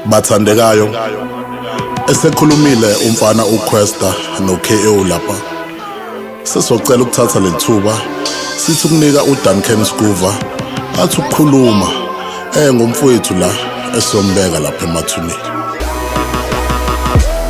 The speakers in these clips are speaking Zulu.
Bathandekayo, esekhulumile umfana uQuesta noKO lapha. Sesocela ukuthatha lethuba sithi ukunika uDuncan Scoover athi ukukhuluma ngomfowethu la esombeka lapha emathuneni.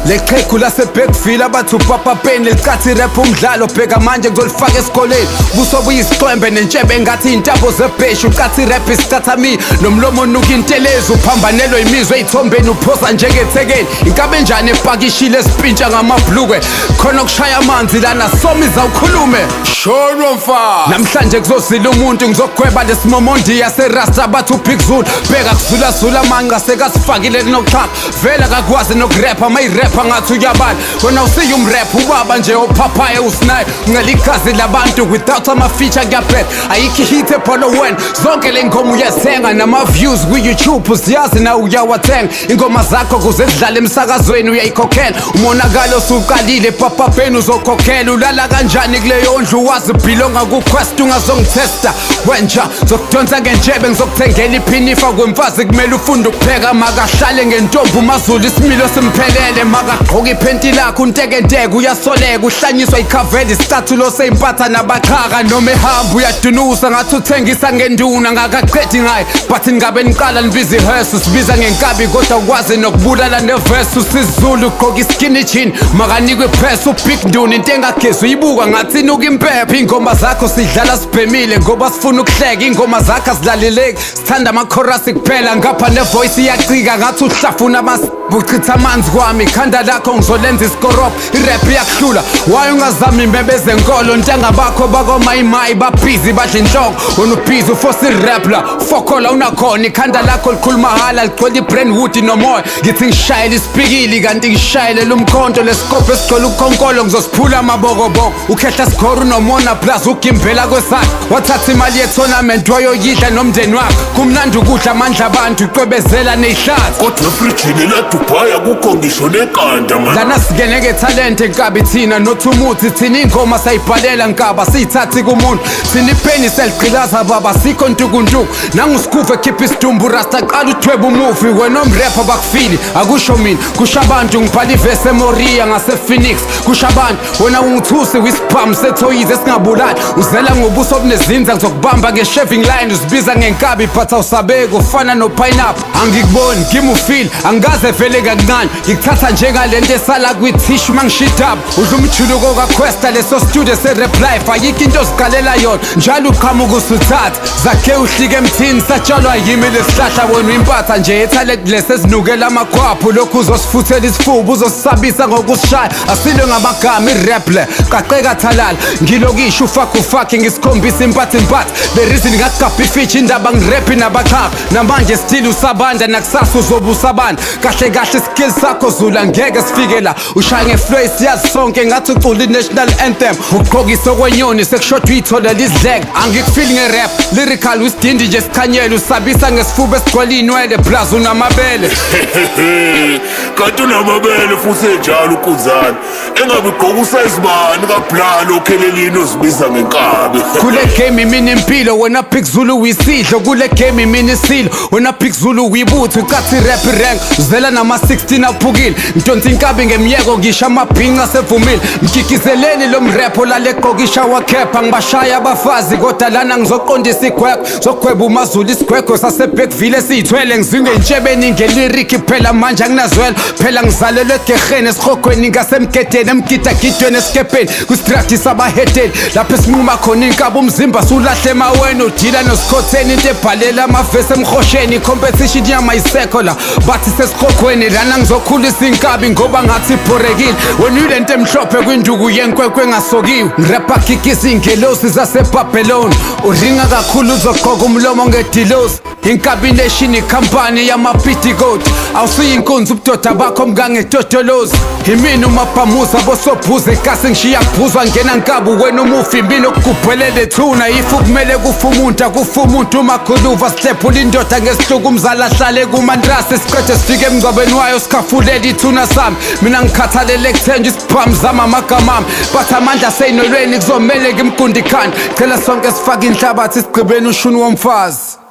Leqheqhu laseBergville abathi uPapa Pen lecathi rap umdlalo bheka manje ngizolifaka esikoleni buso buyisiqwembe nentshebe engathi intabo zebheshu ucathi rap iscathami nomlomo onuka intelezi uphambanelwe imizwa ezithombeni uphosa njengethekeni inkabe njani epakishile esipintsha ngamabhlukwe khona ukushaya amanzi lana somiza ukhulume shono mfana namhlanje kuzozila umuntu ngizogweba lesimomondi yaserasta abathi uBig Zulu bheka kuzula zula manga sekasifakile nokuxhaka vela kakwazi nokurapha mayirap ngathi uyabala wena usiyumrap ubaba nje ophaphaya usinayo ngeligazi labantu without ama feature kuyaphetha ayikho hit ebhono wena zonke lengoma uyasenga nama views ku YouTube siyazi na uyawathenga ingoma zakho kuze zidlale emsakazweni uyayikhokhela umonakalo osuqalile Papa Pen uzokhokhela ulala kanjani kuleyo ndlu wazi belonga ku Quest ungazongitesta wenja zokudonsa ngenjebe ngizokuthengela iphinifa kwemfazi kumele ufunde ukupheka makahlale ngentombi uMazulu isimilo simphelele gqoka iphenti lakho untekenteke uyasoleka uhlanyiswa ikhaveli isicathulo seyimpatha nabaqhaka noma ehamba uyadunusa ngathi uthengisa ngenduna ngakaqedi ngayo but ngabe niqala nibiza ihearse sibiza ngenkabi kodwa ukwazi nokubulala neverse usizulu ugqoka iskinny jean makanikwe press uBig Nduna into engagezi uyibuka ngathi inuka impepha ingoma zakho sidlala sibhemile ngoba sifuna ukuhleka ingoma zakho azilaleleki sithanda ama-chorus kuphela ngapha nevoice iyacika ngathi uhlafuna buchitha amanzi kwami ikhanda lakho ngizolenza isikoropo irap yakuhlula waye ungazami imbebeze nkolo ntanga bakho bakomayimayi babhizi badla inhloko wena ubhizi ufosa irap la fokola unakhona ikhanda lakho likhuluma hala ligcwele ibrainwood nomoya ngithi ngishayele isipikili kanti ngishayele lumkhonto lesikopho esigcwele ukhonkolo ngizosiphula amabokoboko ukhehla sikhora unomona plus ugimbela kwesakhe wathatha imali yetournament wayoyidla nomndeni wakho kumnandi ukudla amandla abantu uqwebezela neyihlathi kodwa efrijini laDubai kukho ngisho nekanda man lana sikeneke talent enkabi thina nothumuthi thina ingoma sayibhalela nkaba siyithathi kumuntu thina ipheni seligqilaza baba sikho ntukuntuku nanguScoover ekhipha isidumbu rasta qala uthweba umufi wena omrapper bakufili akusho mina kusho abantu ngibhala ivesi eMoria ngasePhoenix kusho abantu wena ungithusi wisiphamu sethoyize esingabulali uzela ngobuso obunezinza ngizokubamba nge-shaving line uzibiza ngenkabi but awusabeki ufana no-pineapple angikuboni give ufeel angaze vele kancane ngikuthatha njengalento esala kwithishu mangishidaba udla umjuluko kaQuesta leso studio se-rap life ayikho into oziqalela yona njalo uqhamuka usuthatha zakhe uhlike emthini satshalwa yimi lesihlahla wena uyimpatha nje ethalent lesezinukela amakhwaphu lokhu uzosifuthela isifuba uzosisabisa ngokusishaya asilwe ngamagama irap le qaqeka thalala ngilokisho ufakufaki ngisikhombisa impatha the reason ngakugabha ifeature indaba ngiraphi nabaqhaka namanje still usabanda nakusasa uzobe usabanda kahle kahle skill sakho zula ngeke sifike la ushaya ngeflow siyazi sonke ngathi ucula i-national anthem ugqokisa okwenyoni sekushoda uyitholela izidleke angikufili nge-rap lyrical wisidindi nje sikhanyela usabisa ngesifuba esigcwele inwele plus unamabele kanti unamabele futhi enjalo ukunzani engabe ugqoka usayizibani kablala okhelelini ozibiza ngenkabi kule game imini impilo wena Big Zulu uyisidlo kule game imini isilo wena Big Zulu uyibutho ucathi rap rank uzela nama-16 aphukile ntonsi inkabi ngemyeko ngisho amabhinqa sevumile mkikizeleni lo mrap olaleqokisha wakhepha ngibashaya abafazi kodwa lana ngizoqondisa igwegwe zogweba uMazulu isigwegwe saseBergville esiyithwele ngizinge entshebeni ngeliriki phela manje anginazwela phela ngizalelwe egerheni esirhogweni ngasemgedeni emgidagidweni esikepeni kwistrati sabahedeni lapho esinquma khona inkabi umzimba sulahle emaweni udila nosikhotheni into ebhalela amavesi emhosheni icompetition yamayisekho la bathi sesirhogweni lana ngizokhulisa inkabi ngoba ngathi ibhorekile wena uyilento emhlophe kwinduku yenkwenkwe engasokiwe ngirapha kikisa ingelosi zaseBabylon uringa kakhulu uzogqoka umlomo ngedilosi inkabi nation ikhampani yamapitikothi awusuyinkunzi ubudoda bakho mkangetotolozi imina umabhamuza bosobhuza ekasi ngishiya kubhuzwa ngena nkabi wena umufi impilo okugubhelele thuna ifu kumele kufa umuntu akufa umuntu umakhuluva sihlephula indoda ngesihluku umzala ahlale kumantrasi isiqede sifike emngcwabeni wayo sikhafulela ithuna sami mina ngikhathalele kuthenja isiphamu zami amagama ami but amandla seyinolweni kuzomele ngimgundi khanda cela sonke sifake inhlabathi sigqibeni ushuni womfazi.